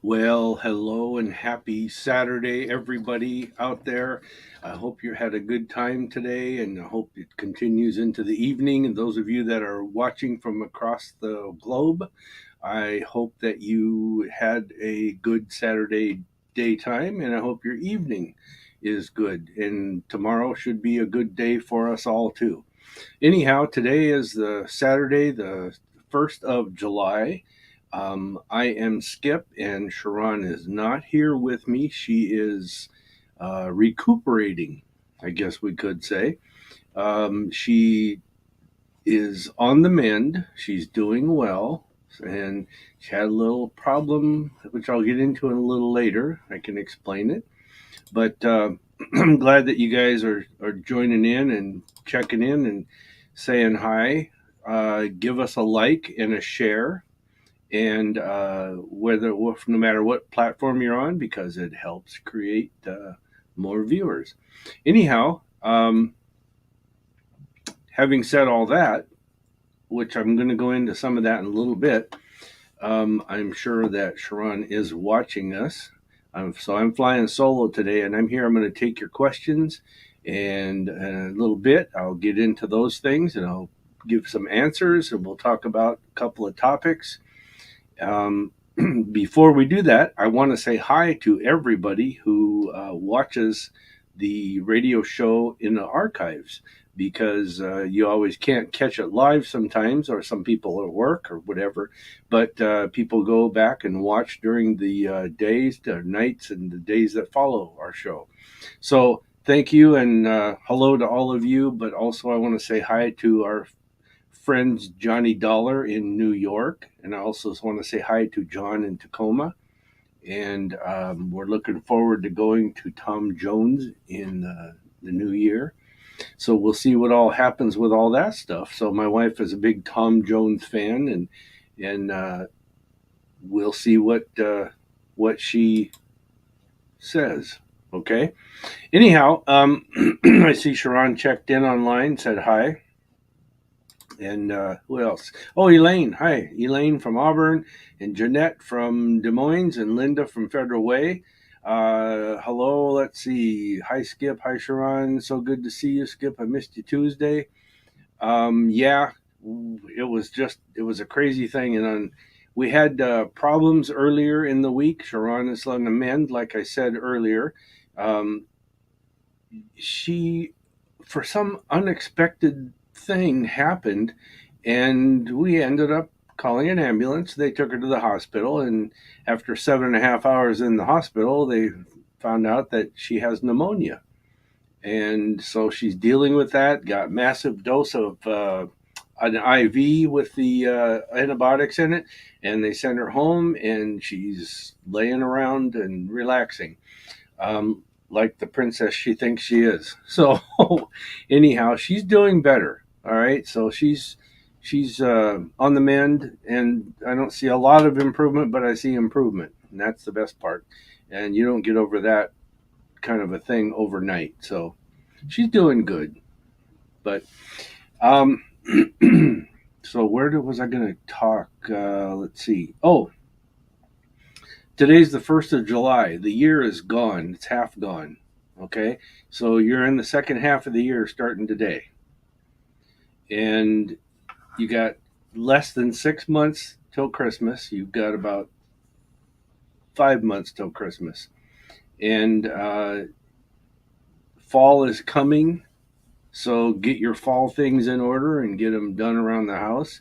Well, hello and happy Saturday, everybody out there. I hope you had a good time today and I hope it continues into the evening. And those of you that are watching from across the globe, I hope that you had a good Saturday daytime and I hope your evening is good. And tomorrow should be a good day for us all, too. Anyhow, today is the Saturday, the 1st of July. I am Skip, and Sha'ron is not here with me. She is recuperating, I guess we could say. She is on the mend. She's doing well, and she had a little problem, which I'll get into in a little later. I can explain it. But I'm glad that you guys are joining in and checking in and saying hi. Give us a like and a share, and no matter what platform you're on, because it helps create more viewers. Anyhow, having said all that, which I'm going to go into some of that in a little bit, I'm sure that Sha'ron is watching us. So I'm flying solo today, and I'm here. I'm going to take your questions, and in a little bit, I'll get into those things, and I'll give some answers, and we'll talk about a couple of topics. Um, Before we do that, I want to say hi to everybody who watches the radio show in the archives because you always can't catch it live sometimes, or some people at work or whatever. But people go back and watch during the days, the nights, and the days that follow our show. So thank you and hello to all of you. But also, I want to say hi to our friends Johnny Dollar in New York, and I also want to say hi to John in Tacoma. And we're looking forward to going to Tom Jones in the new year. So we'll see what all happens with all that stuff. So my wife is a big Tom Jones fan, and we'll see what she says. Okay. Anyhow, I see Sha'ron checked in online, said hi. And who else? Oh, Elaine. Hi, Elaine from Auburn, and Jeanette from Des Moines, and Linda from Federal Way. Hello. Let's see. Hi, Skip. Hi, Sharon. So good to see you, Skip. I missed you Tuesday. Yeah, it was a crazy thing, and we had problems earlier in the week. Sharon is on the mend, like I said earlier. Um, she, for some unexpected thing, happened, and we ended up calling an ambulance. They took her to the hospital, and after 7.5 hours in the hospital, they found out that she has pneumonia. And so she's dealing with that. Got massive dose of an IV with the antibiotics in it, and they sent her home, and she's laying around and relaxing. Like the princess she thinks she is. So, anyhow, she's doing better. All right, so she's on the mend, and I don't see a lot of improvement, but I see improvement, and that's the best part. And you don't get over that kind of a thing overnight. So she's doing good. But um, so was I going to talk? Let's see. Oh, today's the 1st of July. The year is gone. It's half gone. Okay, so you're in the second half of the year starting today, and you got less than 6 months till Christmas. You've got about 5 months till Christmas, and fall is coming. So get your fall things in order and get them done around the house.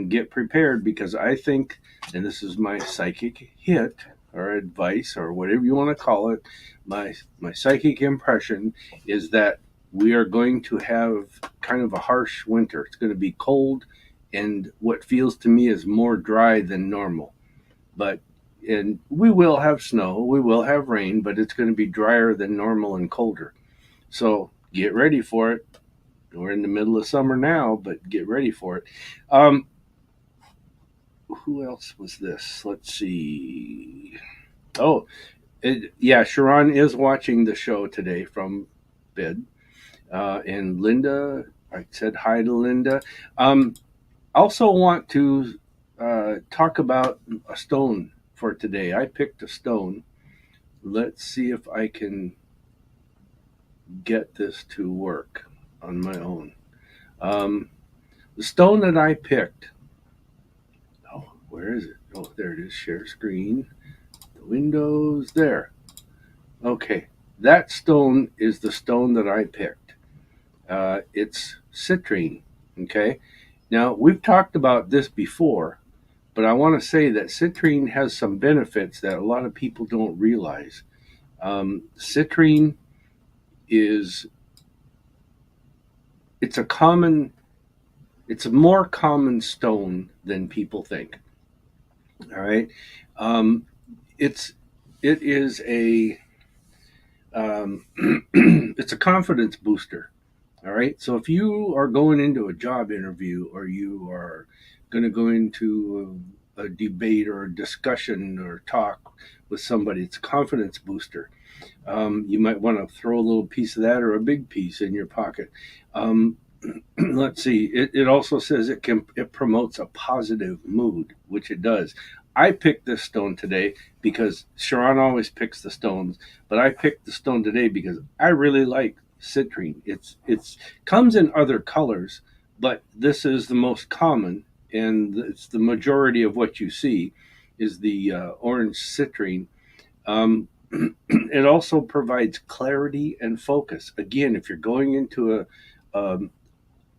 Get prepared, because I think, and this is my psychic hit or advice or whatever you want to call it, my psychic impression is that we are going to have kind of a harsh winter. It's going to be cold, and what feels to me is more dry than normal. But and we will have snow, we will have rain, but it's going to be drier than normal and colder. So get ready for it. We're in the middle of summer now, but get ready for it. Um, who else was this? Let's see. Oh, yeah, Sharon is watching the show today from bed. And Linda, I said hi to Linda. Also want to talk about a stone for today. I picked a stone. Let's see if I can get this to work on my own. Um, the stone that I picked. Oh, where is it? Oh, there it is. Share screen. The windows there. Okay, that stone is the stone that I picked. It's citrine. Okay. Now we've talked about this before, but I want to say that citrine has some benefits that a lot of people don't realize. Citrine is it's a common it's a more common stone than people think. All right, um, it's it is a um, it's a confidence booster. All right, so if you are going into a job interview or you are going to go into a debate or a discussion or talk with somebody, it's a confidence booster. You might want to throw a little piece of that or a big piece in your pocket. Um, let's see. It also says it promotes a positive mood, which it does. I picked this stone today because Sha'ron always picks the stones, but I picked the stone today because I really like citrine. It's comes in other colors, but this is the most common, and it's the majority of what you see is the orange citrine. Um, it also provides clarity and focus. Again, if you're going into um,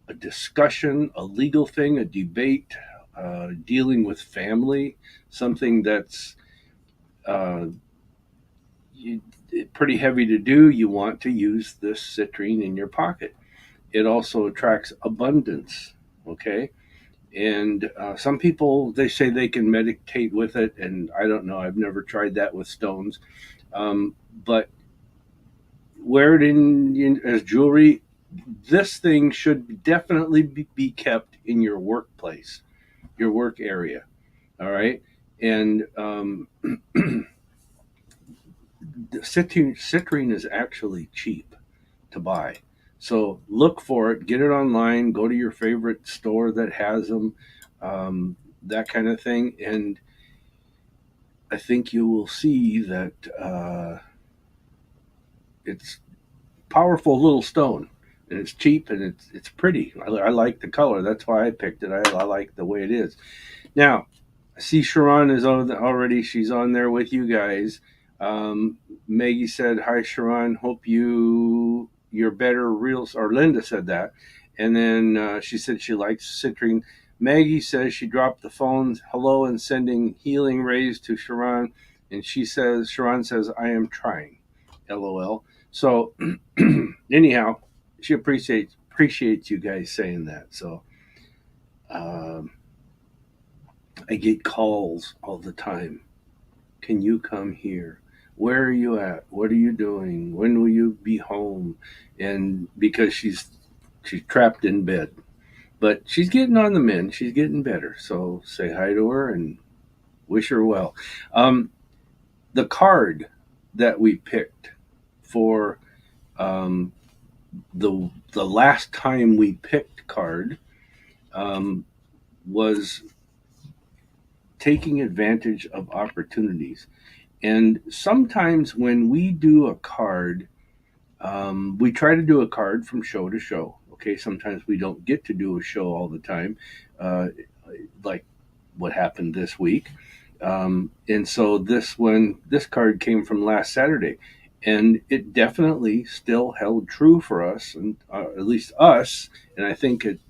a discussion, a legal thing, a debate, dealing with family, something that's uh, you, pretty heavy to do, you want to use this citrine in your pocket. It also attracts abundance. Okay. And some people, they say they can meditate with it. And I don't know. I've never tried that with stones. But wear it in as jewelry. This thing should definitely be kept in your workplace, your work area. All right. And citrine is actually cheap to buy. So look for it, get it online, go to your favorite store that has them, that kind of thing. And I think you will see that it's powerful little stone, and it's cheap and it's pretty. I like the color. That's why I picked it. I like the way it is. Now, I see Sha'ron is on already. She's on there with you guys. Um, Maggie said, "Hi, Sha'ron. Hope you're better." Real or Linda said that, and then she said she likes citrine. Maggie says she dropped the phone. Hello and sending healing rays to Sha'ron, and Sha'ron says, "I am trying." LOL. So anyhow, she appreciates you guys saying that. So um, I get calls all the time. Can you come here? Where are you at? What are you doing? When will you be home? And because she's trapped in bed, but she's getting on the mend. She's getting better. So say hi to her and wish her well. Um, the card that we picked for um, the last time we picked card um, was taking advantage of opportunities. And sometimes when we do a card, we try to do a card from show to show. Okay, sometimes we don't get to do a show all the time, uh, like what happened this week. And so this card came from last Saturday, and it definitely still held true for us, and at least us. And I think it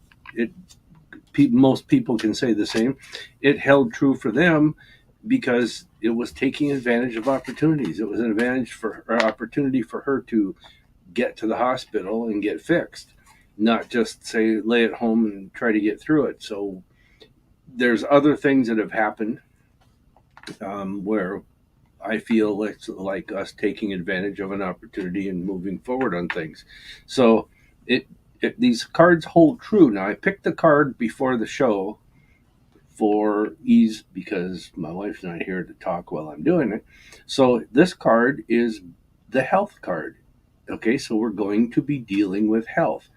most people can say the same. It held true for them because it was taking advantage of opportunities. It was an opportunity for her to get to the hospital and get fixed, not just say lay at home and try to get through it. So there's other things that have happened where I feel like us taking advantage of an opportunity and moving forward on things. So it, these cards hold true. Now I picked the card before the show for ease because my wife's not here to talk while I'm doing it. So this card is the health card. Okay, so we're going to be dealing with health.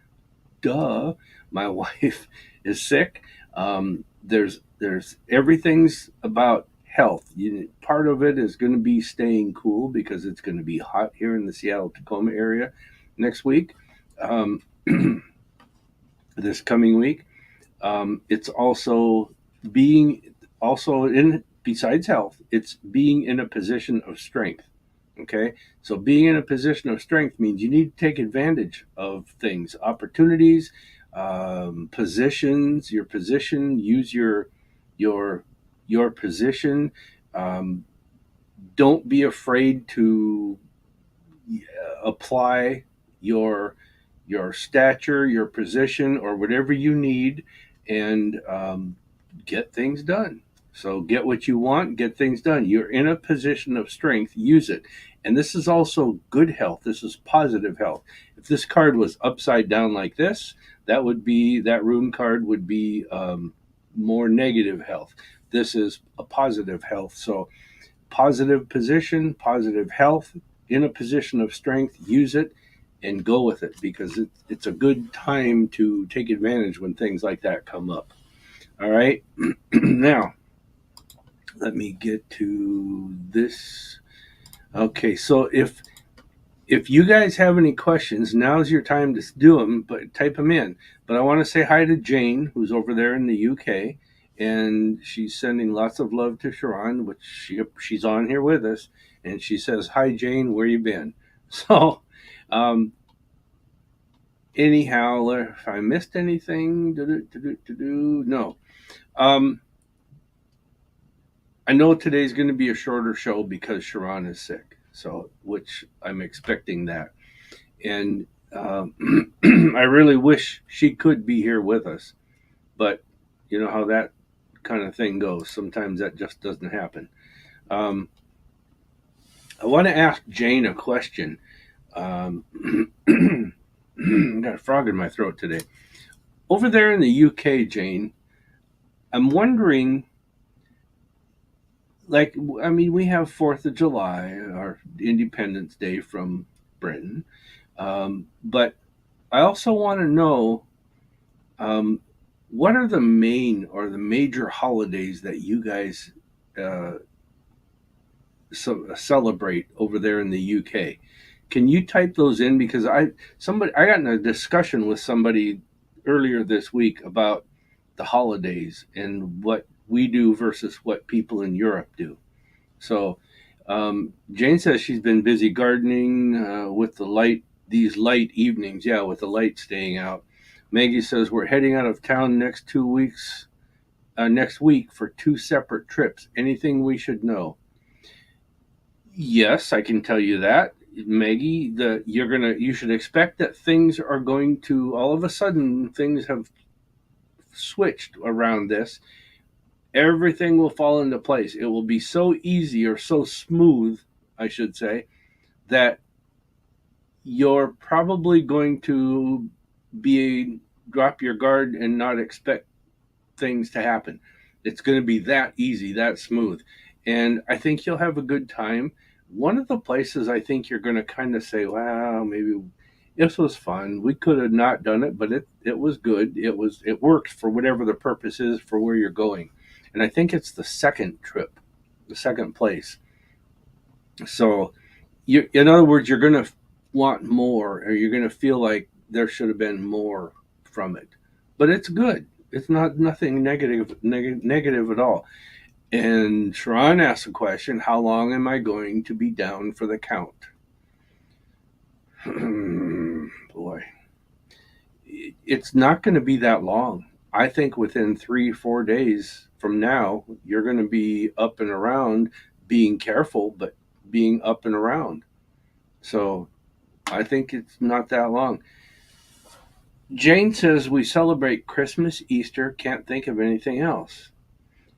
Duh, my wife is sick. There's everything's about health. Part of it is going to be staying cool because it's going to be hot here in the Seattle Tacoma area next week, um, this coming week. It's also being also in besides health, it's being in a position of strength. Okay, so being in a position of strength means you need to take advantage of things, opportunities, positions, your position. Use your your position. Um, don't be afraid to apply your your stature, your position, or whatever you need, and get things done. So get what you want, get things done. You're in a position of strength, use it. And this is also good health. This is positive health. If this card was upside down like this, that rune card would be more negative health. This is a positive health. So positive position, positive health, in a position of strength, use it and go with it because it's a good time to take advantage when things like that come up. All right. Now, let me get to this. Okay, so if you guys have any questions, now's your time to do them, but type them in. But I want to say hi to Jane, who's over there in the UK, and she's sending lots of love to Sha'ron, which she's on here with us, and she says, "Hi Jane, where you been?" So, um, anyhow, if I missed anything, no. Um, I know today's going to be a shorter show because Sha'ron is sick, so which I'm expecting that. And I really wish she could be here with us, but you know how that kind of thing goes. Sometimes that just doesn't happen. Um, I want to ask Jane a question. Um, got a frog in my throat today. Over there in the UK, Jane, I'm wondering. Like, I mean, we have Fourth of July, our Independence Day from Britain, but I also want to know um, what are the main or the major holidays that you guys uh, celebrate over there in the UK? Can you type those in because I got in a discussion with somebody earlier this week about the holidays and what we do versus what people in Europe do. So Jane says she's been busy gardening with the light these light evenings. Yeah, with the light staying out. Maggie says we're heading out of town next week for two separate trips. Anything we should know? Yes, I can tell you that, Maggie. You should expect that things are going to all of a sudden things have switched around this. Everything will fall into place. It will be so easy or so smooth, I should say, that you're probably going to be drop your guard and not expect things to happen. It's going to be that easy, that smooth. And I think you'll have a good time. One of the places I think you're going to kind of say, wow, maybe this was fun. We could have not done it, but it was good. It worked for whatever the purpose is for where you're going. And I think it's the second trip, the second place. So in other words, you're going to want more, or you're going to feel like there should have been more from it. But it's good. It's not nothing negative at all. And Sharon asked a question: how long am I going to be down for the count? Boy, it's not going to be that long. I think within 3-4 days from now, you're going to be up and around, being careful, but being up and around. So I think it's not that long. Jane says we celebrate Christmas, Easter, can't think of anything else.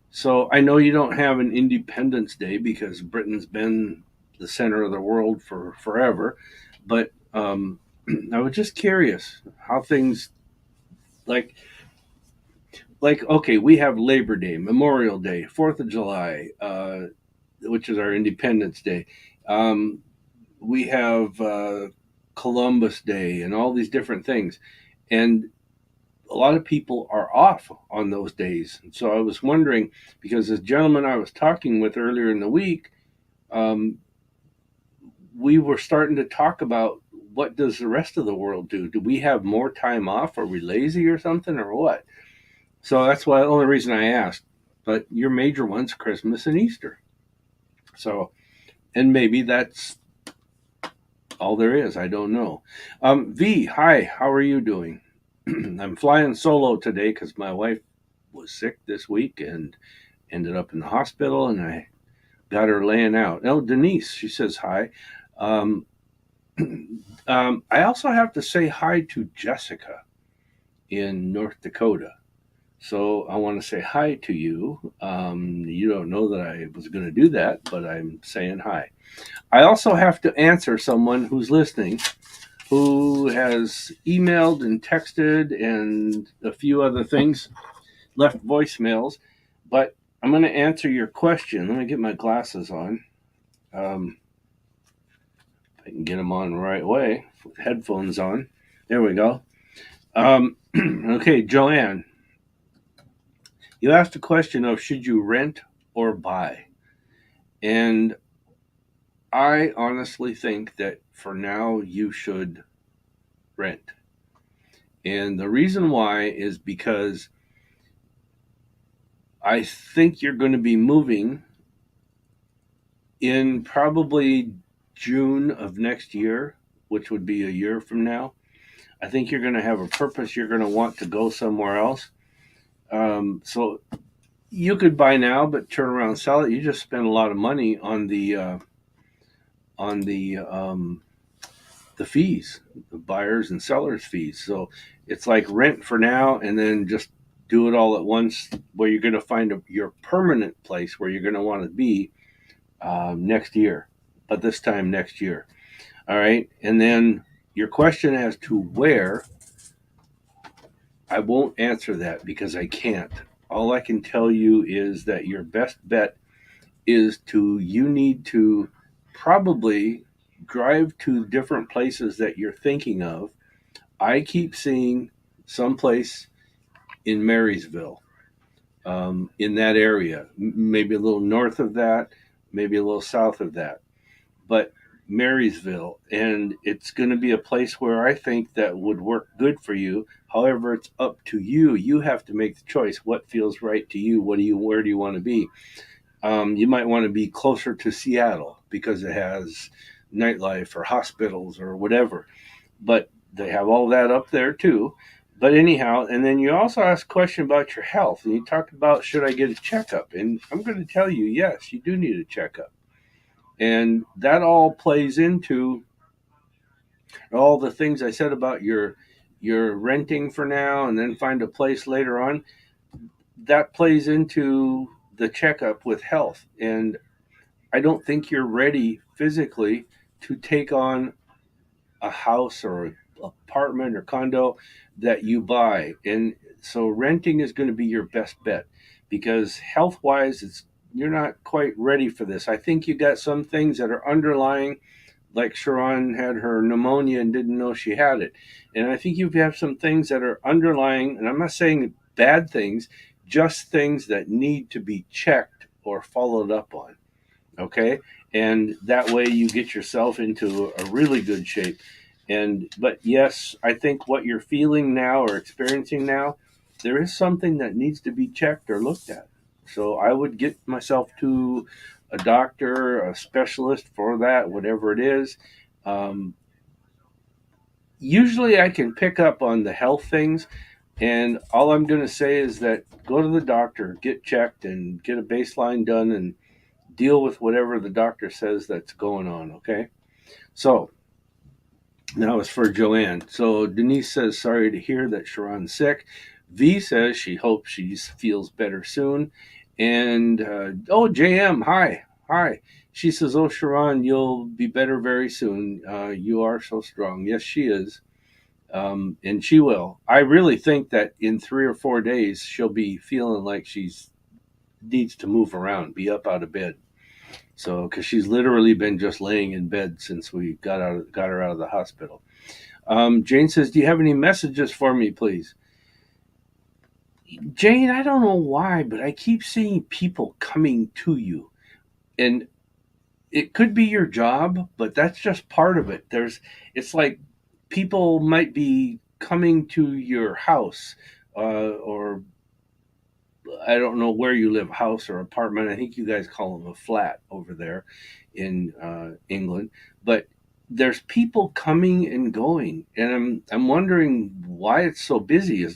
So I know you don't have an Independence Day because Britain's been the center of the world for forever, but I was just curious how things like okay, we have Labor Day, Memorial Day, Fourth of July, which is our Independence Day. Um, we have Columbus Day and all these different things. And a lot of people are off on those days. And so I was wondering, because this gentleman I was talking with earlier in the week, um, we were starting to talk about what does the rest of the world do? Do we have more time off? Are we lazy or something or what? So that's why the only reason I asked. But your major ones, Christmas and Easter. So, and maybe that's all there is. I don't know. V, hi, how are you doing? I'm flying solo today because my wife was sick this week and ended up in the hospital, and I got her laying out. Oh, Denise, she says hi. Um, I also have to say hi to Jessica in North Dakota. So I want to say hi to you. You don't know that I was going to do that, but I'm saying hi. I also have to answer someone who's listening who has emailed and texted and a few other things, left voicemails, but I'm going to answer your question. Let me get my glasses on. I can get them on the right way with headphones on. There we go. Okay, Joanne, you asked a question of should you rent or buy? And I honestly think that for now you should rent. And the reason why is because I think you're going to be moving in probably June of next year, which would be a year from now. I think you're going to have a purpose. You're going to want to go somewhere else. So you could buy now, but turn around and sell it. You just spend a lot of money on the fees, the buyers and sellers fees. So it's like rent for now, and then just do it all at once. Where you're going to find your permanent place where you're going to want to be next year, but this time next year. All right, and then your question as to where, I won't answer that because I can't. All I can tell you is that your best bet is you need to probably drive to different places that you're thinking of. I keep seeing someplace in Marysville, in that area, maybe a little north of that, maybe a little south of that, but Marysville, and it's going to be a place where I think that would work good for you. However, it's up to you. You have to make the choice. What feels right to you? Where do you want to be? You might want to be closer to Seattle because it has nightlife or hospitals or whatever. But they have all that up there too. But anyhow, and then you also asked a question about your health, and you talked about should I get a checkup? And I'm going to tell you, yes, you do need a checkup, and that all plays into all the things I said about your renting for now, and then find a place later on. That plays into the checkup with health, and I don't think you're ready physically to take on a house or an apartment or condo that you buy. And so renting is going to be your best bet because health wise, you're not quite ready for this. I think you got some things that are underlying, like Sha'ron had her pneumonia and didn't know she had it. And I think you have some things that are underlying, and I'm not saying bad things, just things that need to be checked or followed up on. Okay, and that way you get yourself into a really good shape. And but yes, I think what you're feeling now or experiencing now, there is something that needs to be checked or looked at. So I would get myself to a doctor, a specialist for that, whatever it is. um, Usually I can pick up on the health things, and all I'm going to say is that go to the doctor, get checked, and get a baseline done, and deal with whatever the doctor says that's going on. Okay. So now it's for Joanne. So Denise says, sorry to hear that Sharon's sick. V says she hopes she feels better soon. And oh, JM, hi. Hi. She says, oh, Sharon, you'll be better very soon. You are so strong. Yes, she is. And she will. I really think that in 3 or 4 days, she'll be feeling like she's needs to move around, be up out of bed. So, because she's literally been just laying in bed since we got her out of the hospital. Jane says, "Do you have any messages for me, please?" Jane, I don't know why, but I keep seeing people coming to you. And it could be your job, but that's just part of it. It's like people might be coming to your house, or I don't know where you live, house or apartment. I think you guys call them a flat over there in England. But there's people coming and going, and I'm wondering why it's so busy.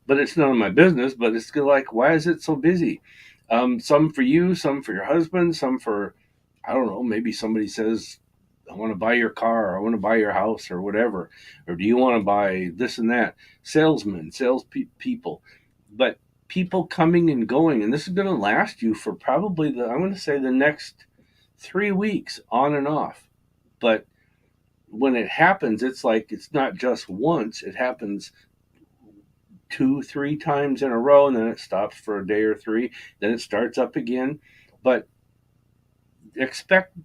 But it's none of my business. But it's like, why is it so busy? Some for you, some for your husband, some for, I don't know. Maybe somebody says, "I want to buy your car, or I want to buy your house, or whatever," or do you want to buy this and that? Salesmen, people, but people coming and going, and this is going to last you for probably I'm going to say the next 3 weeks on and off. But when it happens, it's like it's not just once; it happens two, three times in a row, and then it stops for a day or three. Then it starts up again. But expect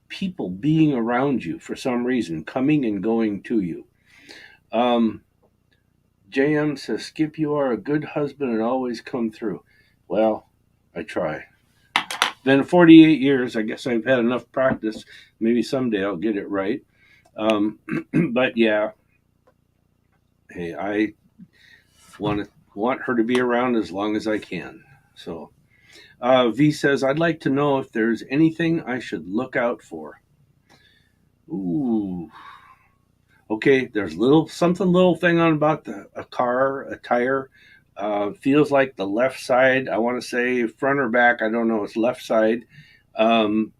people being around you for some reason, coming and going to you. Um, JM says, Skip, you are a good husband and always come through. Well, I try. Been 48 years. I guess I've had enough practice. Maybe someday I'll get it right. Um, but yeah, hey, I want her to be around as long as I can. So V says, I'd like to know if there's anything I should look out for. Ooh, okay. There's little thing on about a car, a tire. Feels like the left side. I want to say front or back. I don't know. It's left side. Um,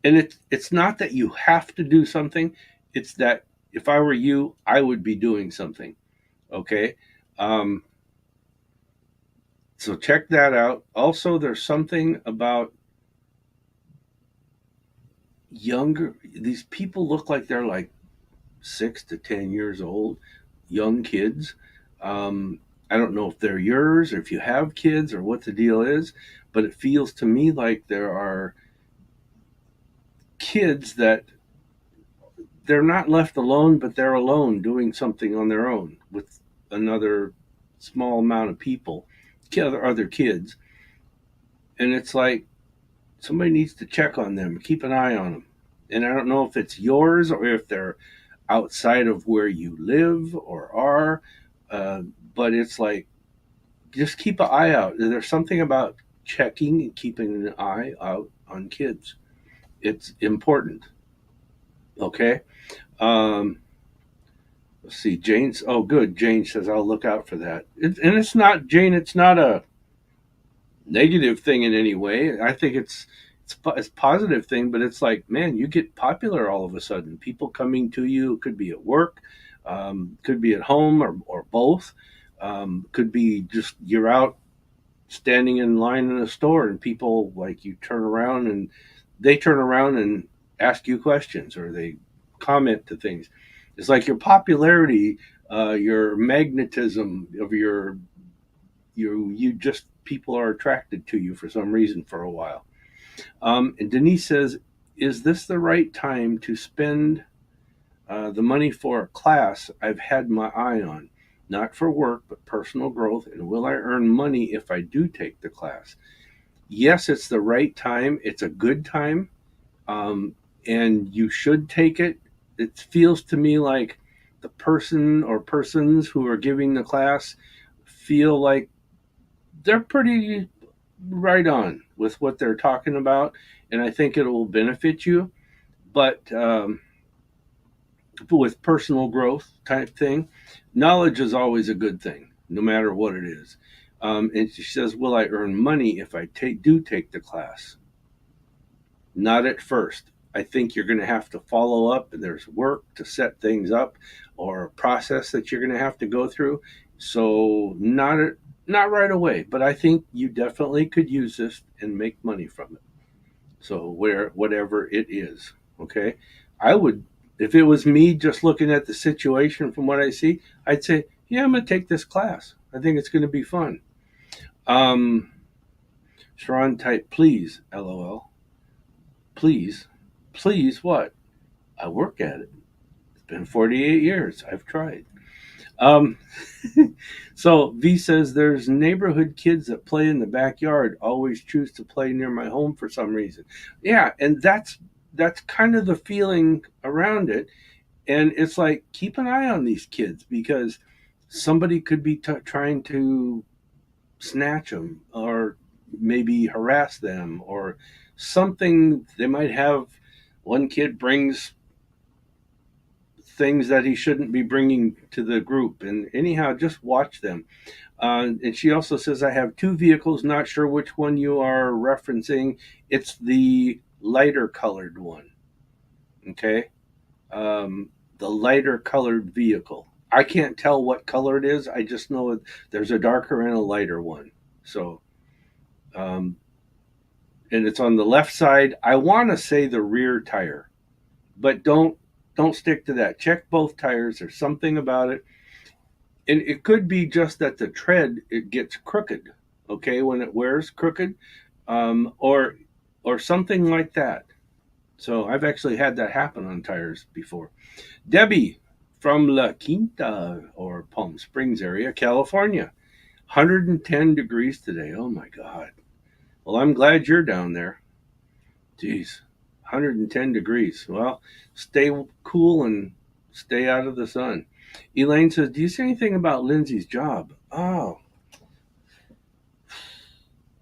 and it's not that you have to do something. It's that if I were you, I would be doing something. Okay. Um, so check that out. Also, there's something about younger. These people look like they're like 6 to 10 years old, young kids. I don't know if they're yours or if you have kids or what the deal is, but it feels to me like there are kids that they're not left alone, but they're alone doing something on their own with another small amount of people, other kids. And it's like somebody needs to check on them, keep an eye on them. And I don't know if it's yours or if they're outside of where you live or are, uh, but it's like just keep an eye out. There's something about checking and keeping an eye out on kids. It's important. Okay. Um, let's see. Jane's. Oh, good. Jane says I'll look out for that. And it's not Jane. It's not a negative thing in any way. I think it's a positive thing, but it's like, man, you get popular all of a sudden. People coming to you. It could be at work, could be at home, or both. Could be just you're out standing in line in a store and people like you turn around and they turn around and ask you questions or they comment to things. It's like your popularity, your magnetism of you just people are attracted to you for some reason for a while. And Denise says, "Is this the right time to spend the money for a class I've had my eye on, not for work but personal growth? And will I earn money if I do take the class?" Yes, it's the right time. It's a good time, um, and you should take it. It feels to me like the person or persons who are giving the class feel like they're pretty right on with what they're talking about, and I think it will benefit you. But with personal growth type thing, knowledge is always a good thing, no matter what it is. And she says, "Will I earn money if I do take the class?" Not at first. I think you're going to have to follow up, and there's work to set things up, or a process that you're going to have to go through. So not right away, but I think you definitely could use this and make money from it. So whatever it is, okay, I would, if it was me just looking at the situation from what I see, I'd say, yeah, I'm going to take this class. I think it's going to be fun. Um, Sha'ron type, please, LOL. Please, please, what? I work at it. It's been 48 years. I've tried. Um, so V says there's neighborhood kids that play in the backyard always choose to play near my home for some reason. Yeah, and that's kind of the feeling around it. And it's like keep an eye on these kids because somebody could be trying to snatch them or maybe harass them or something. They might have one kid brings things that he shouldn't be bringing to the group. And anyhow, just watch them. And she also says, I have two vehicles, not sure which one you are referencing. It's the lighter colored one. Okay. The lighter colored vehicle. I can't tell what color it is. I just know there's a darker and a lighter one. So, um, and it's on the left side. I want to say the rear tire, but don't stick to that. Check both tires. There's something about it, and it could be just that the tread it gets crooked. Okay, when it wears crooked, or something like that. So I've actually had that happen on tires before. Debbie from La Quinta or Palm Springs area, California. 110 degrees today. Oh my God. Well, I'm glad you're down there. Geez, 110 degrees. Well, stay cool and stay out of the sun. Elaine says, do you see anything about Lindsay's job? Oh,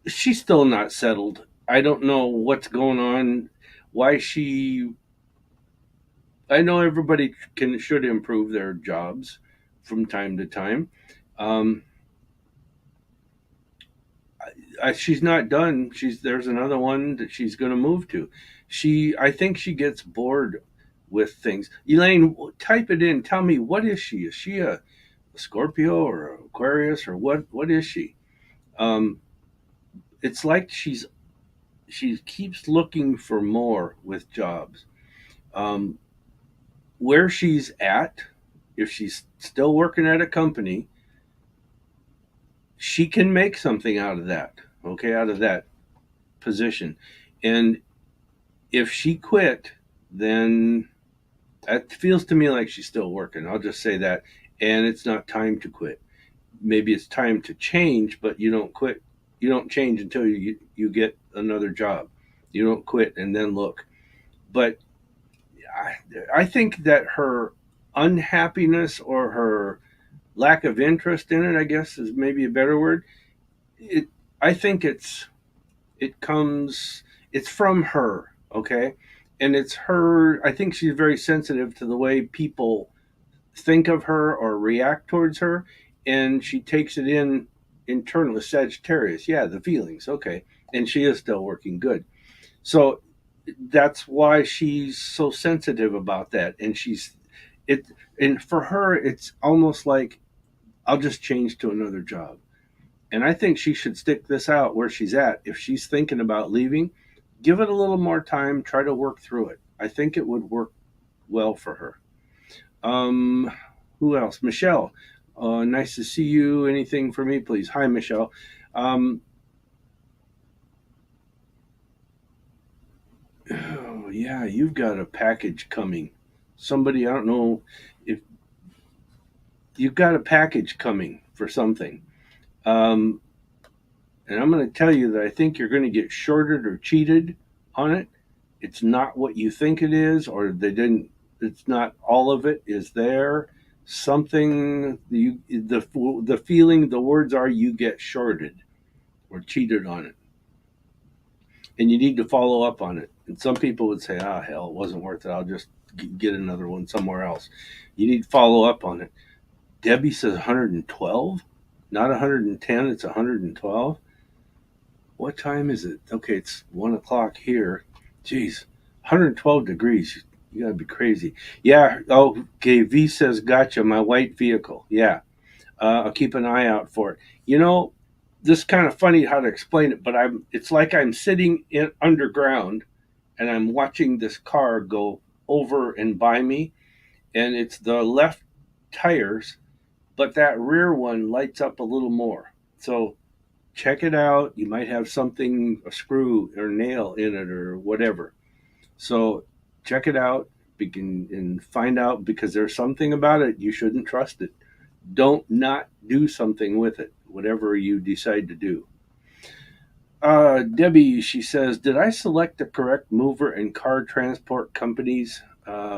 she's still not settled. I don't know what's going on, why she. I know everybody should improve their jobs from time to time. Um, she's not done. There's another one that she's going to move to. I think she gets bored with things. Elaine, type it in. Tell me what is she? Is she a Scorpio or Aquarius or what? What is she? Um, it's like she keeps looking for more with jobs. Um, where she's at, if she's still working at a company, she can make something out of that. Okay, out of that position, and if she quit, then it feels to me like she's still working. I'll just say that. And it's not time to quit. Maybe it's time to change, but you don't quit. You don't change until you get another job. You don't quit and then look. But I think that her unhappiness or her lack of interest in it, I guess is maybe a better word. It, I think it comes it's from her, okay? And it's her. I think she's very sensitive to the way people think of her or react towards her, and she takes it in internally. Sagittarius, yeah, the feelings, okay. And she is still working good, so that's why she's so sensitive about that. And she's it and for her it's almost like I'll just change to another job. And I think she should stick this out where she's at. If she's thinking about leaving, give it a little more time, try to work through it. I think it would work well for her. Um, who else? Michelle. Nice to see you. Anything for me, please? Hi, Michelle. Um, oh, yeah, you've got a package coming. Somebody, I don't know if you've got a package coming for something. Um, and I'm going to tell you that I think you're going to get shorted or cheated on it. It's not what you think it is, or they didn't. It's not all of it is there. Something the feeling the words are you get shorted or cheated on it, and you need to follow up on it. And some people would say, "Ah, hell, it wasn't worth it. I'll just get another one somewhere else." You need to follow up on it. Debbie says 112, not 110. It's 112. What time is it? Okay, it's 1 o'clock here. Jeez, 112 degrees. You gotta be crazy. Yeah. Okay. V says, "Gotcha." My white vehicle. Yeah. I'll keep an eye out for it. You know, this is kind of funny how to explain it, but I'm. It's like I'm sitting in underground, and I'm watching this car go over and by me, and it's the left tires, but that rear one lights up a little more. So check it out. You might have something, a screw or nail in it or whatever. So check it out and find out because there's something about it you shouldn't trust it. Don't not do something with it, whatever you decide to do. Debbie, she says, did I select the correct mover and car transport companies?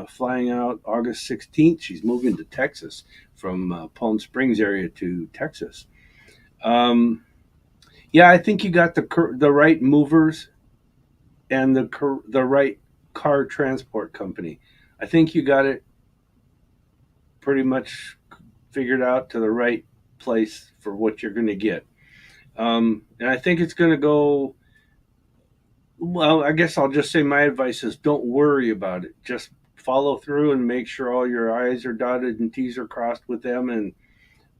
Flying out August 16th. She's moving to Texas from Palm Springs area to Texas. Um, yeah, I think you got the right movers and the right car transport company. I think you got it pretty much figured out to the right place for what you're going to get. And I think it's going to go well. I guess I'll just say my advice is don't worry about it. Just follow through and make sure all your I's are dotted and T's are crossed with them,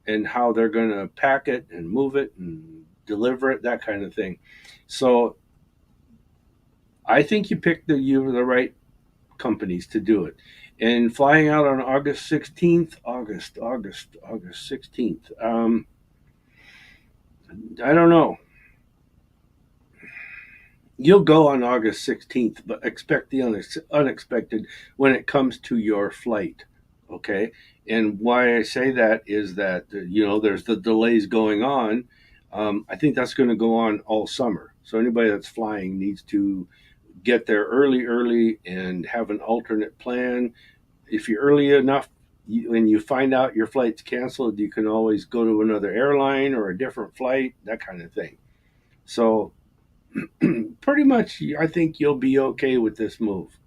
and how they're going to pack it and move it and deliver it, that kind of thing. So I think you were the right companies to do it. And flying out on August 16th, August 16th. I don't know. You'll go on August 16th, but expect the unexpected when it comes to your flight. Okay. And why I say that is that, there's the delays going on. I think that's going to go on all summer. So anybody that's flying needs to get there early and have an alternate plan. If you're early enough and you find out your flight's canceled, you can always go to another airline or a different flight, that kind of thing. So pretty much, I think you'll be okay with this move.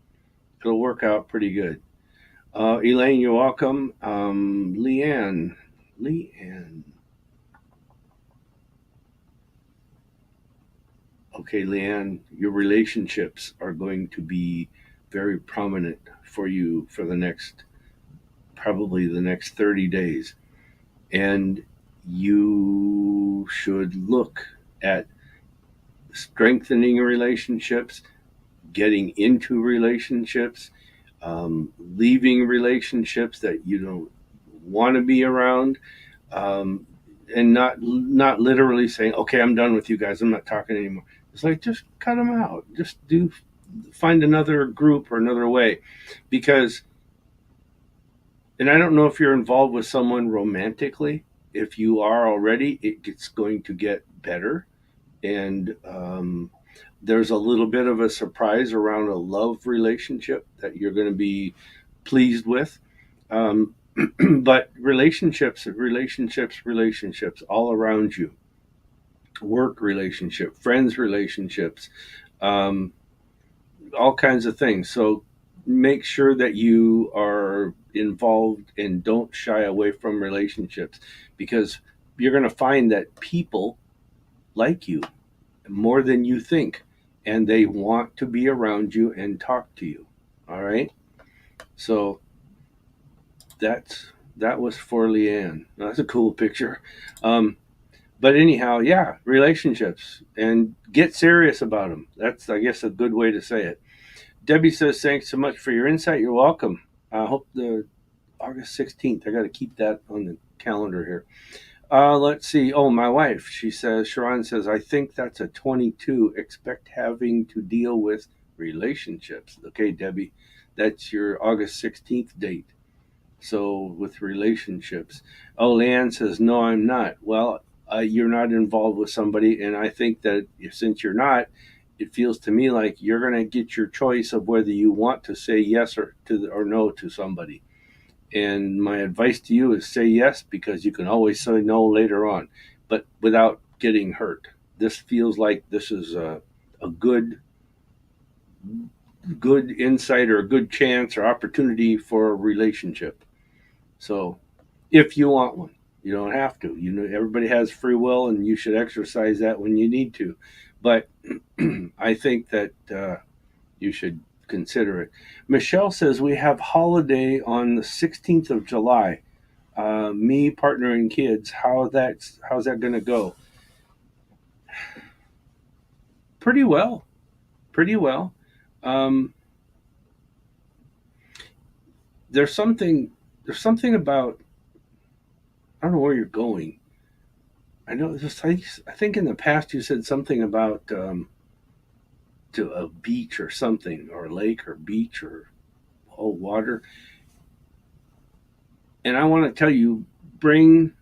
It'll work out pretty good. Elaine, you're welcome. Leanne. Okay, Leanne, your relationships are going to be very prominent for you for probably the next 30 days. And you should look at strengthening relationships, getting into relationships, leaving relationships that you don't want to be around, um, and not literally saying, "Okay, I'm done with you guys. I'm not talking anymore." It's like just cut them out. Just find another group or another way, because. And I don't know if you're involved with someone romantically. If you are already, it's going to get better, and there's a little bit of a surprise around a love relationship that you're going to be pleased with. Um, but relationships all around you, work relationship, friends relationships, um, all kinds of things. So make sure that you are involved and don't shy away from relationships, because you're going to find that people like you more than you think, and they want to be around you and talk to you. All right. So that was for Leanne. That's a cool picture. Um, but anyhow, yeah, relationships, and get serious about them. That's, I guess, a good way to say it. Debbie says, "Thanks so much for your insight. You're welcome. I hope the August 16th. I got to keep that on the calendar here." Let's see. Oh, my wife. She says, Sha'ron says, "I think that's a 22. Expect having to deal with relationships." Okay, Debbie, that's your August 16th date. So with relationships. Oh, Leanne says, "No, I'm not." Well, you're not involved with somebody, and I think that since you're not, it feels to me like you're going to get your choice of whether you want to say yes or no to somebody. And my advice to you is say yes, because you can always say no later on, but without getting hurt. This feels like this is a good insight or a good chance or opportunity for a relationship. So if you want one, you don't have to. Everybody has free will, and you should exercise that when you need to. But I think that you should consider it. Michelle says we have holiday on the 16th of July. Me, partner, and kids. How's that going to go? Pretty well. Pretty well. Um, there's something. There's something about. I don't know where you're going. I know. I think in the past you said something about to a beach or something, or a lake or beach or water. And I want to tell you, bring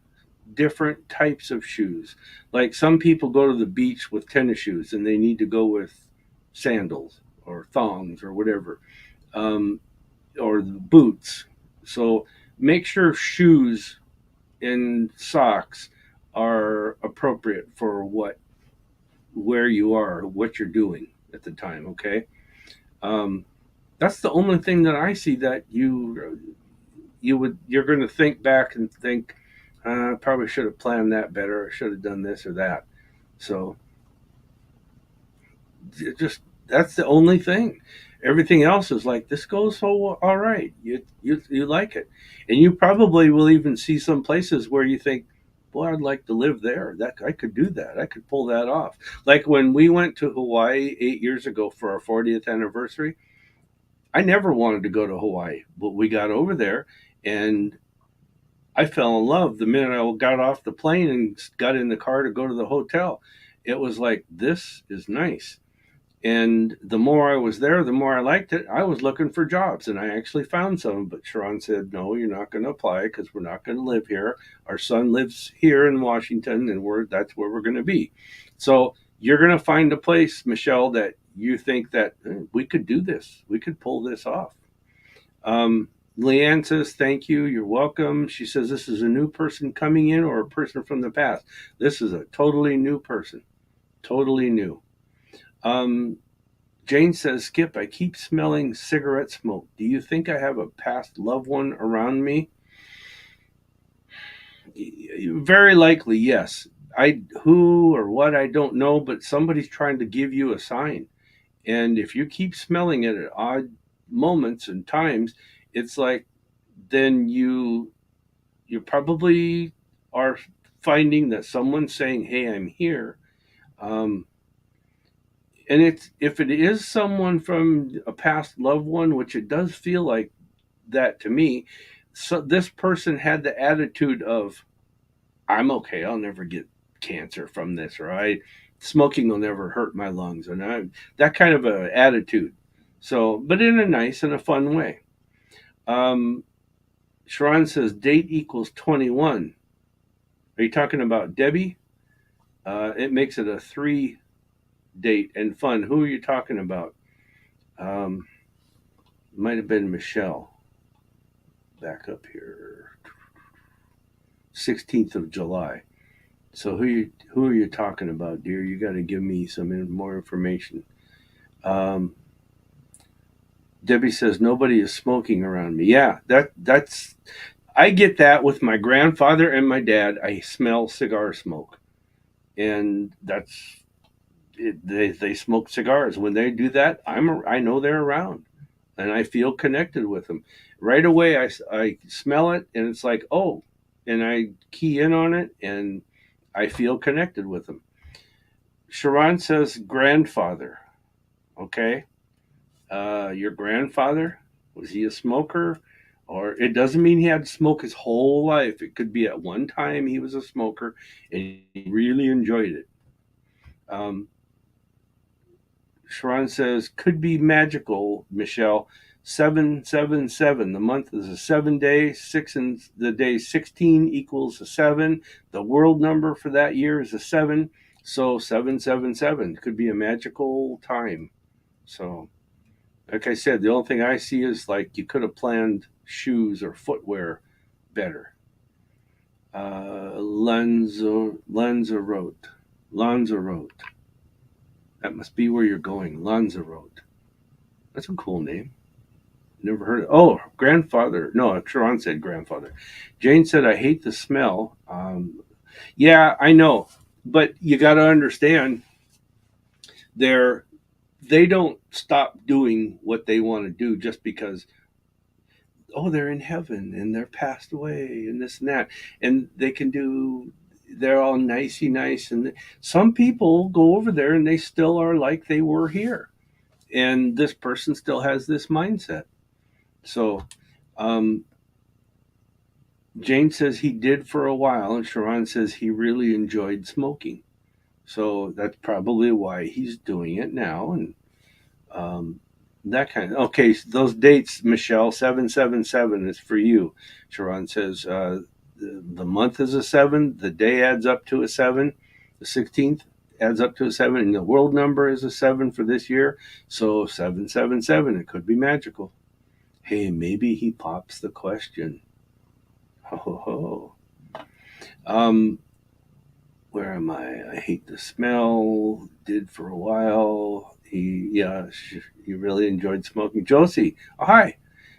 different types of shoes. Like some people go to the beach with tennis shoes and they need to go with sandals or thongs or whatever, um, or boots. So make sure shoes and socks are appropriate for where you are, what you're doing at the time. Okay, um, that's the only thing that I see that you're going to think back and think, probably should have planned that better. I should have done this or that. So just that's the only thing. Everything else is like this goes so all right. You like it, and you probably will even see some places where you think, boy, I'd like to live there. That I could do that. I could pull that off. Like when we went to Hawaii 8 years ago for our 40th anniversary. I never wanted to go to Hawaii, but we got over there, and I fell in love the minute I got off the plane and got in the car to go to the hotel. It was like, this is nice. And the more I was there, the more I liked it. I was looking for jobs and I actually found some. But Sha'ron said, no, you're not going to apply because we're not going to live here. Our son lives here in Washington and that's where we're going to be. So you're going to find a place, Michelle, that you think that we could do this. We could pull this off. Um, Leanne says, thank you. You're welcome. She says, this is a new person coming in or a person from the past. This is a totally new person. Totally new. Um, Jane says, Skip, I keep smelling cigarette smoke. Do you think I have a past loved one around me? Very likely, yes. Who or what I don't know, but somebody's trying to give you a sign. And if you keep smelling it at odd moments and times, it's like then you probably are finding that someone's saying, "Hey, I'm here." Um, and it's if it is someone from a past loved one, which it does feel like that to me. So this person had the attitude of, "I'm okay. I'll never get cancer from this," or "I smoking will never hurt my lungs," and that kind of a attitude. So, but in a nice and a fun way. Um, Sha'ron says date equals 21. Are you talking about Debbie? It makes it a three date and fun. Who are you talking about? Um, Might have been Michelle. Back up here. 16th of July. So who are you talking about, dear? You got to give me some more information. Um, Debbie says nobody is smoking around me. Yeah, that's I get that with my grandfather and my dad. I smell cigar smoke, and they smoke cigars. When they do that, I know they're around, and I feel connected with them right away. I smell it, and it's like, oh, and I key in on it, and I feel connected with them. Sha'ron says grandfather. Okay, your grandfather, was he a smoker? Or it doesn't mean he had to smoke his whole life. It could be at one time he was a smoker and he really enjoyed it. Um, Sharon says, could be magical, Michelle. 777. The month is a 7 day. The day 16 equals a 7. The world number for that year is a 7. So 777 could be a magical time. So, like I said, the only thing I see is like you could have planned shoes or footwear better. Lanzarote. Lanzarote. That must be where you're going. Lanzarote. That's a cool name. Never heard of. Oh, grandfather. No, Sharon said grandfather. Jane said, I hate the smell. Yeah, I know. But you got to understand, they're, they don't stop doing what they want to do just because, oh, they're in heaven and they're passed away and this and that. And they can do, they're all nicey nice. And some people go over there and they still are like they were here. And this person still has this mindset. So, um, Jane says he did for a while, and Sharon says he really enjoyed smoking. So that's probably why he's doing it now, and um, that kind of. Okay, so those dates, Michelle, 777 is for you. Sharon says the month is a 7, the day adds up to a 7, the 16th adds up to a 7, and the world number is a 7 for this year. So 777, it could be magical. Hey, maybe he pops the question. Ho ho ho. Um, where am I? I hate the smell. Did for a while. He really enjoyed smoking. Josie, oh, hi.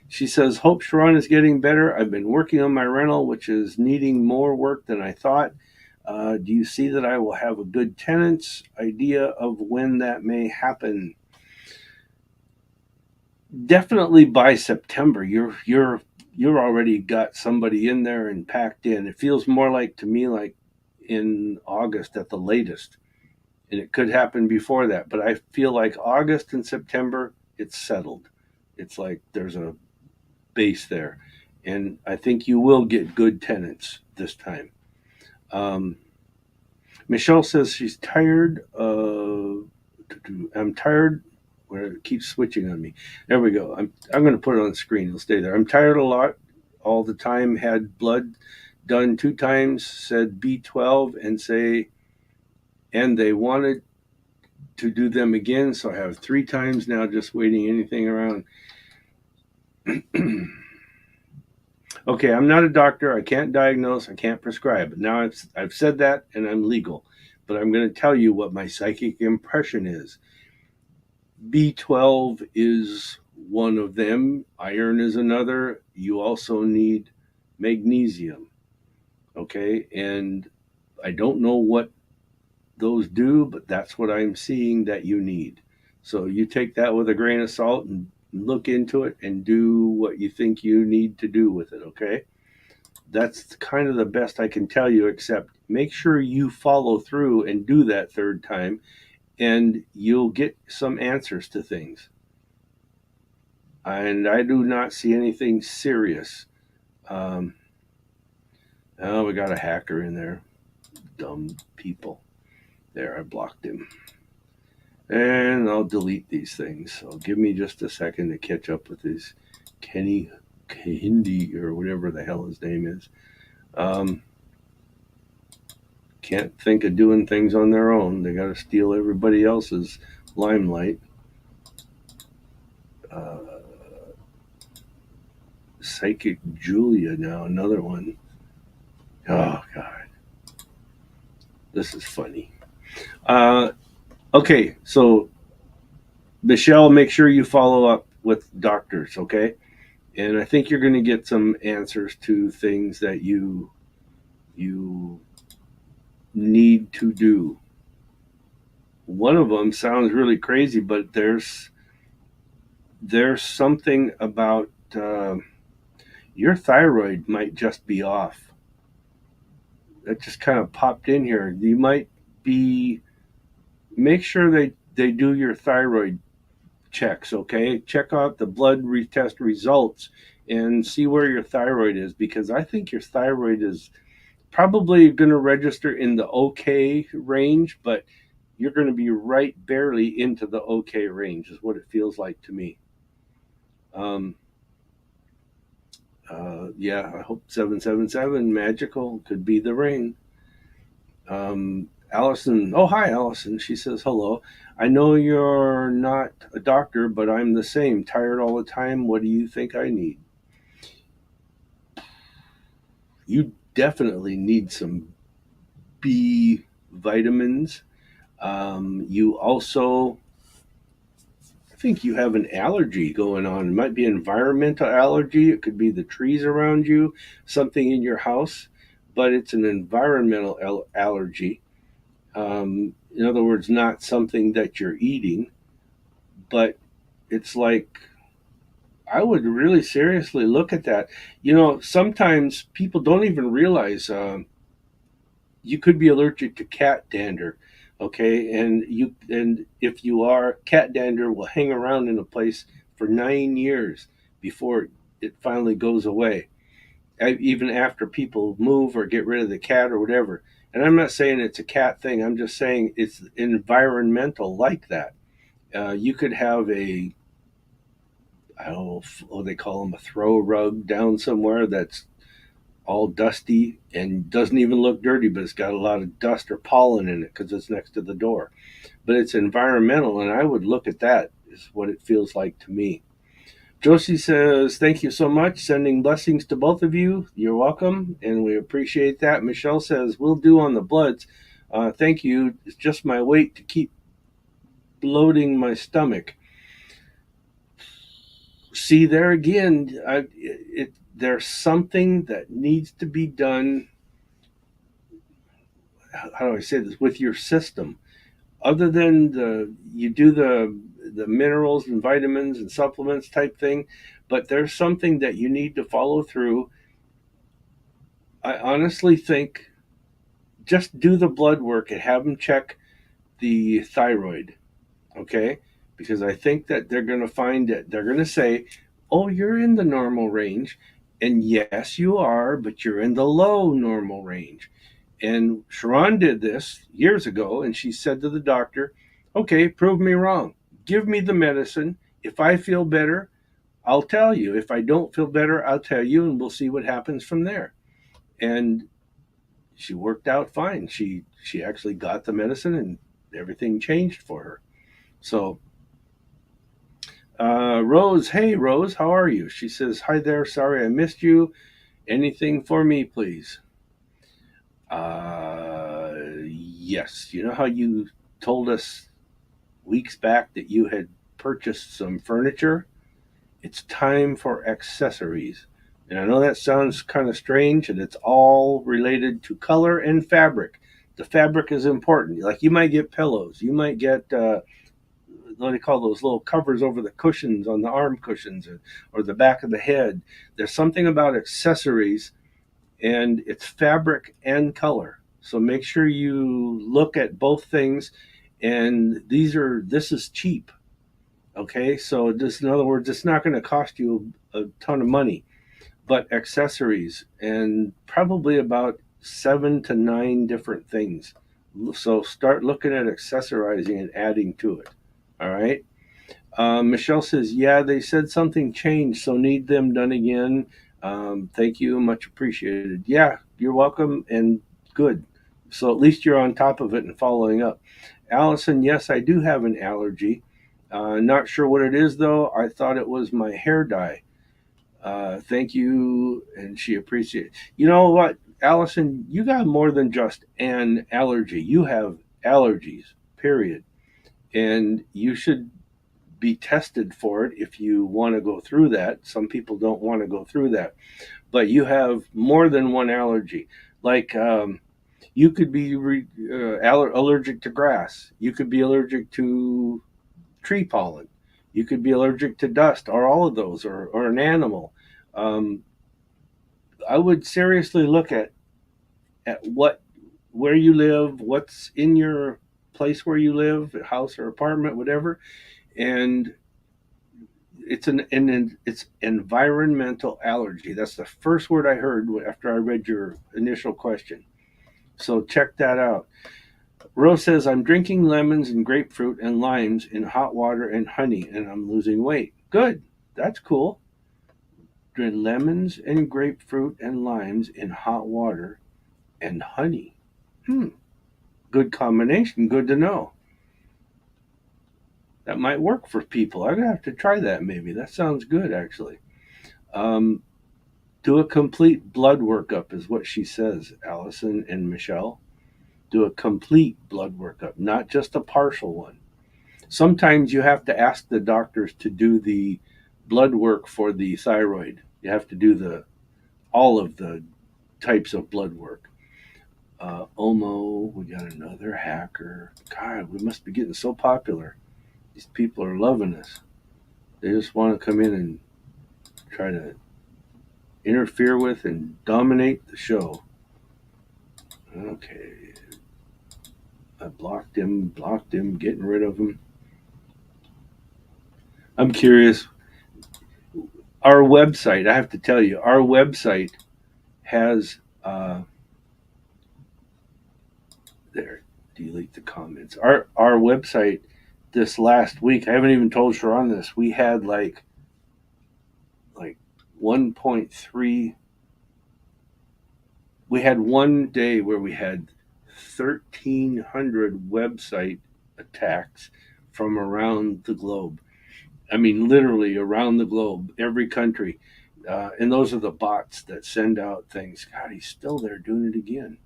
She says, hope Sha'ron is getting better. I've been working on my rental, which is needing more work than I thought. Do you see that I will have a good tenants? Idea of when that may happen? Definitely by September. You're already got somebody in there and packed in. It feels more like to me like in August at the latest, and it could happen before that. But I feel like August and September, it's settled. It's like there's a base there, and I think you will get good tenants this time. Um, Michelle says she's tired of. I'm tired. Where it keeps switching on me. There we go. I'm going to put it on the screen. It'll stay there. I'm tired a lot, all the time. Had blood done 2 times. Said B12 and they wanted to do them again. So I have 3 times now. Just waiting anything around. Okay, I'm not a doctor. I can't diagnose. I can't prescribe. But now I've said that and I'm legal. But I'm going to tell you what my psychic impression is. B12 is one of them. Iron is another. You also need magnesium. Okay, and I don't know what those do, but that's what I'm seeing that you need. So you take that with a grain of salt and look into it and do what you think you need to do with it. Okay, that's kind of the best I can tell you, except make sure you follow through and do that 3rd time, and you'll get some answers to things. And I do not see anything serious. Um, oh, we got a hacker in there. Dumb people. There, I blocked him. And I'll delete these things. So give me just a second to catch up with this Kenny Hindi or whatever the hell his name is. Um, can't think of doing things on their own. They got to steal everybody else's limelight. Uh, Psychic Julia now, another one. Oh, God. This is funny. Uh, okay, so Michelle, make sure you follow up with doctors, okay? And I think you're going to get some answers to things that you need to do. One of them sounds really crazy, but there's something about your thyroid might just be off. That just kind of popped in here. You might be make sure they do your thyroid checks, okay? Check out the blood test results and see where your thyroid is, because I think your thyroid is probably going to register in the okay range, but you're going to be right barely into the okay range, is what it feels like to me. Um, yeah, I hope 777 magical could be the ring. Allison, oh, hi, Allison. She says, hello. I know you're not a doctor, but I'm the same. Tired all the time. What do you think I need? You definitely need some B vitamins. You also, I think you have an allergy going on. It might be environmental allergy. It could be the trees around you, something in your house, but it's an environmental allergy. In other words, not something that you're eating, but it's like I would really seriously look at that. Sometimes people don't even realize you could be allergic to cat dander. Okay, and if you are, cat dander will hang around in a place for 9 years before it finally goes away, even after people move or get rid of the cat or whatever. And I'm not saying it's a cat thing. I'm just saying it's environmental like that. You could have I don't know, what they call them, a throw rug down somewhere that's all dusty and doesn't even look dirty, but it's got a lot of dust or pollen in it because it's next to the door. But it's environmental, and I would look at that is what it feels like to me. Josie says, thank you so much. Sending blessings to both of you. You're welcome, and we appreciate that. Michelle says, will do on the bloods. Thank you. It's just my weight to keep bloating my stomach. See, there again, there's something that needs to be done. How do I say this? With your system. Other than you do the minerals and vitamins and supplements type thing, but there's something that you need to follow through. I honestly think just do the blood work and have them check the thyroid, okay? Because I think that they're going to find it. They're going to say, oh, you're in the normal range. And yes, you are, but you're in the low normal range. And Sha'ron did this years ago, and she said to the doctor, okay, prove me wrong. Give me the medicine. If I feel better, I'll tell you. If I don't feel better, I'll tell you, and we'll see what happens from there. And she worked out fine. She actually got the medicine, and everything changed for her. So Rose, hey Rose, how are you? She says, hi there, sorry I missed you. Anything for me, please? Yes. You know how you told us weeks back that you had purchased some furniture? It's time for accessories. And I know that sounds kind of strange, and it's all related to color and fabric. The fabric is important. Like you might get pillows, you might get what do you call those little covers over the cushions on the arm cushions or the back of the head. There's something about accessories, and it's fabric and color. So make sure you look at both things. And this is cheap. Okay, so just in other words, it's not going to cost you a ton of money, but accessories and probably about 7 to 9 different things. So start looking at accessorizing and adding to it. All right. Michelle says, yeah, they said something changed, so need them done again. Thank you, much appreciated. Yeah, you're welcome and good. So at least you're on top of it and following up. Allison, yes, I do have an allergy. Not sure what it is though. I thought it was my hair dye. Thank you, and she appreciates. You know what, Allison, you got more than just an allergy. You have allergies, period, and you should be tested for it if you want to go through that. Some people don't want to go through that, but you have more than one allergy. Like you could be allergic to grass. You could be allergic to tree pollen. You could be allergic to dust, or all of those, or an animal. Um, I would seriously look at where you live, what's in your place where you live, house or apartment, whatever, and it's environmental allergy. That's the first word I heard after I read your initial question. So check that out. Rose says, I'm drinking lemons and grapefruit and limes in hot water and honey, and I'm losing weight. Good. That's cool. Drink lemons and grapefruit and limes in hot water and honey. Hmm. Good combination. Good to know. That might work for people. I'm going to have to try that maybe. That sounds good, actually. Um, do a complete blood workup, is what she says, Allison and Michelle. Do a complete blood workup, not just a partial one. Sometimes you have to ask the doctors to do the blood work for the thyroid. You have to do all of the types of blood work. Omo, we got another hacker. God, we must be getting so popular. These people are loving us. They just want to come in and try to interfere with and dominate the show. Okay. I blocked him, getting rid of him. I'm curious. Our website, I have to tell you, our website has, there, delete the comments. Our website this last week, I haven't even told Sha'ron this, we had like 1.3 We had one day where we had 1,300 website attacks from around the globe. I mean, literally around the globe, every country. And those are the bots that send out things. God, he's still there doing it again.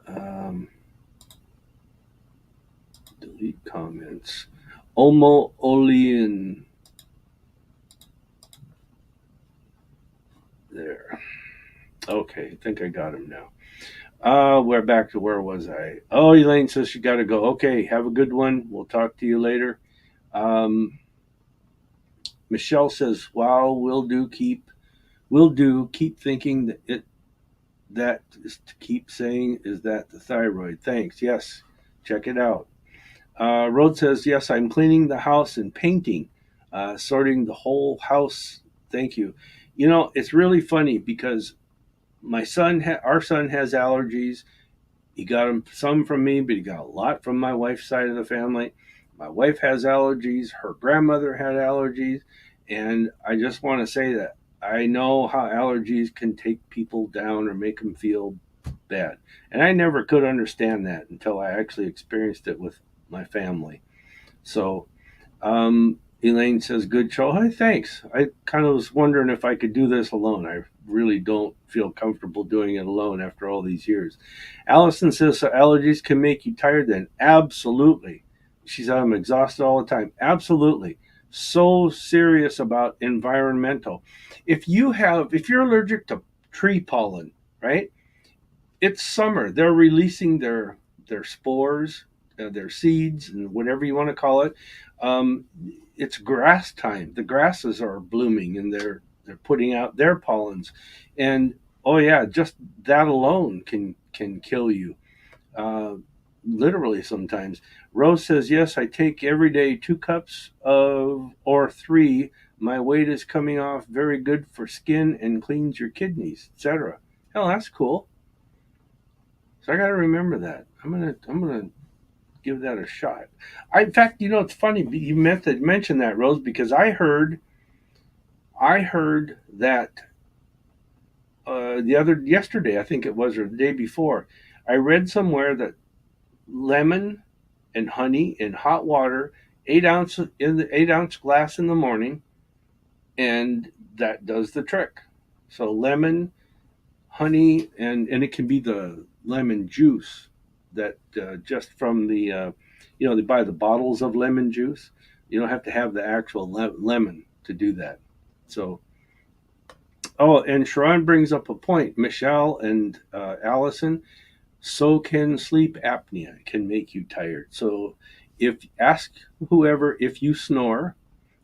Um, delete comments. Omo Olean. There. Okay, I think I got him now. We're back to where was I? Oh, Elaine says she got to go. Okay, have a good one. We'll talk to you later. Um, Michelle says, "Wow, will do. Keep thinking that it that is to keep saying is that the thyroid. Thanks. Yes, check it out." Rhoda says, "Yes, I'm cleaning the house and painting, sorting the whole house. Thank you." You know, it's really funny because our son has allergies. He got some from me, but he got a lot from my wife's side of the family. My wife has allergies. Her grandmother had allergies. And I just want to say that I know how allergies can take people down or make them feel bad. And I never could understand that until I actually experienced it with my family. So Elaine says, "Good show." Hey, thanks. I kind of was wondering if I could do this alone. I really don't feel comfortable doing it alone after all these years. Allison says, "So allergies can make you tired then?" Absolutely. She said, "I'm exhausted all the time." Absolutely. So serious about environmental. If you're allergic to tree pollen, right? It's summer. They're releasing their spores, their seeds, and whatever you want to call it. Um, it's grass time. The grasses are blooming, and they're putting out their pollens, and oh yeah, just that alone can kill you. Uh, Literally sometimes. Rose says, "Yes, I take every day 2 cups of or three. My weight is coming off. Very good for skin and cleans your kidneys, etc." Hell, that's cool. So I got to remember that. I'm gonna give that a shot. In fact, you know, it's funny you meant to mention that, Rose, because I heard that the other yesterday, I think it was, or the day before. I read somewhere that lemon and honey in hot water, 8 ounce in the 8 ounce glass in the morning, and that does the trick. So lemon, honey, and it can be the lemon juice that just from the they buy the bottles of lemon juice. You don't have to have the actual lemon to do that. So and Sha'ron brings up a point. Michelle and Allison. So can sleep apnea. It can make you tired. So if ask whoever if you snore.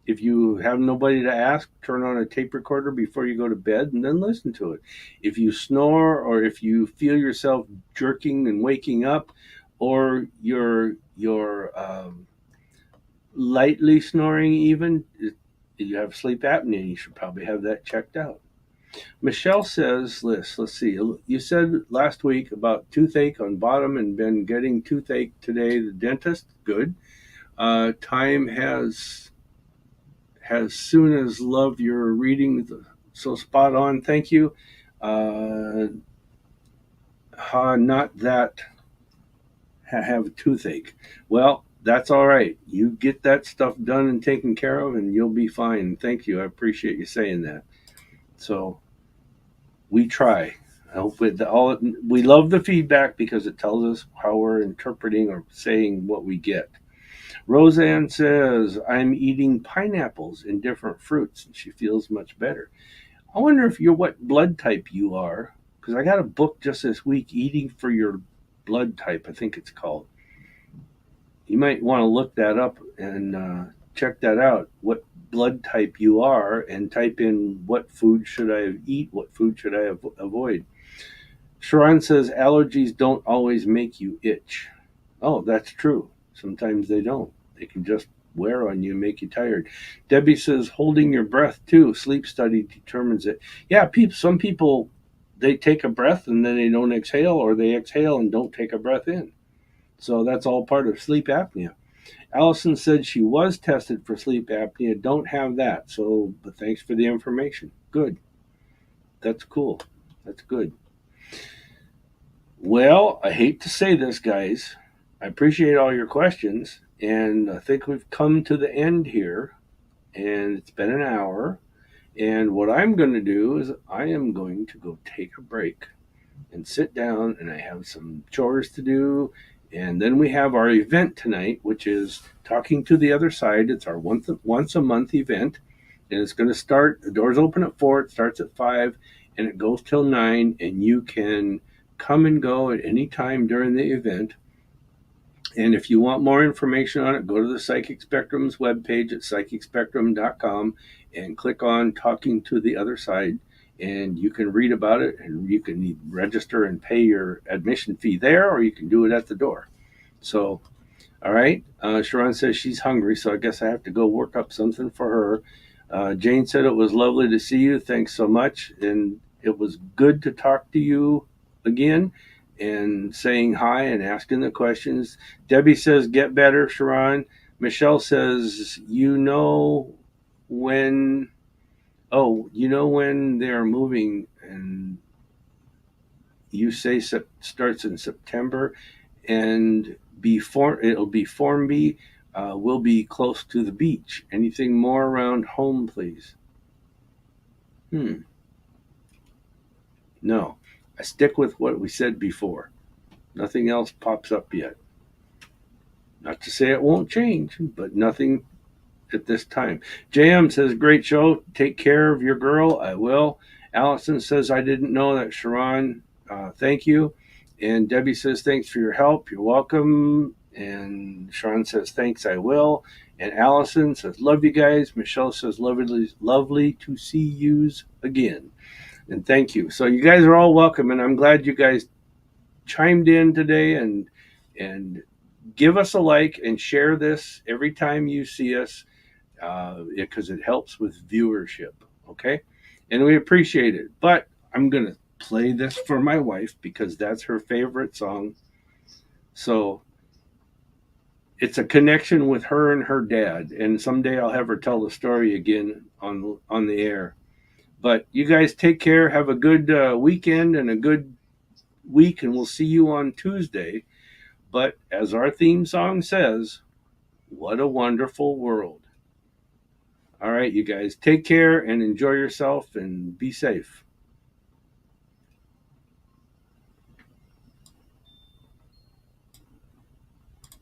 If you have nobody to ask, turn on a tape recorder before you go to bed and then listen to it. If you snore or if you feel yourself jerking and waking up, or you're lightly snoring, even you have sleep apnea, you should probably have that checked out. Michelle says, let's see. You said last week about toothache on bottom and been getting toothache today. The dentist, good. Time has soon as love your reading, so spot on. Thank you. Uh, Not that have a toothache. Well, that's all right. You get that stuff done and taken care of, and you'll be fine. Thank you. I appreciate you saying that. So we try. I hope we love the feedback because it tells us how we're interpreting or saying what we get. Roseanne says, "I'm eating pineapples and different fruits, and she feels much better." I wonder if you're what blood type you are, because I got a book just this week, Eating for Your Blood Type, I think it's called. You might want to look that up and check that out, what blood type you are, and type in what food should I eat, what food should I avoid. Sharon says, "Allergies don't always make you itch." Oh, that's true. Sometimes they don't. They can just wear on you and make you tired. Debbie says, "Holding your breath too. Sleep study determines it." Yeah, some people, they take a breath and then they don't exhale, or they exhale and don't take a breath in. So that's all part of sleep apnea. Allison said she was tested for sleep apnea. Don't have that. So, but thanks for the information. Good. That's cool. That's good. Well, I hate to say this, guys. I appreciate all your questions, and I think we've come to the end here, and it's been an hour. And what I'm going to do is I am going to go take a break and sit down, and I have some chores to do. And then we have our event tonight, which is Talking to the Other Side. It's our once a month event, and it's going to start. The doors open at 4. It starts at 5, and it goes till 9. And you can come and go at any time during the event. And if you want more information on it, go to the Psychic Spectrum's webpage at psychicspectrum.com and click on Talking to the Other Side. And you can read about it, and you can register and pay your admission fee there, or you can do it at the door. So, all right. Sha'ron says she's hungry, so I guess I have to go work up something for her. Jane said it was lovely to see you. Thanks so much. And it was good to talk to you again and saying hi and asking the questions. Debbie says, get better, Sha'ron. Michelle says, when, when they're moving, and you say starts in September, and it'll be Formby, will be close to the beach. Anything more around home, please? No. I stick with what we said before. Nothing else pops up yet. Not to say it won't change, but nothing at this time. JM says, great show. Take care of your girl. I will. Allison says, I didn't know that. Sha'ron, thank you. And Debbie says, thanks for your help. You're welcome. And Sha'ron says, thanks, I will. And Allison says, love you guys. Michelle says, lovely to see yous again. And thank you. So you guys are all welcome, and I'm glad you guys chimed in today, and give us a like and share this every time you see us, because it helps with viewership. Okay, and we appreciate it. But I'm gonna play this for my wife because that's her favorite song. So it's a connection with her and her dad, and someday I'll have her tell the story again on the air. But you guys take care. Have a good weekend and a good week, and we'll see you on Tuesday. But as our theme song says, what a wonderful world. All right, you guys, take care and enjoy yourself and be safe.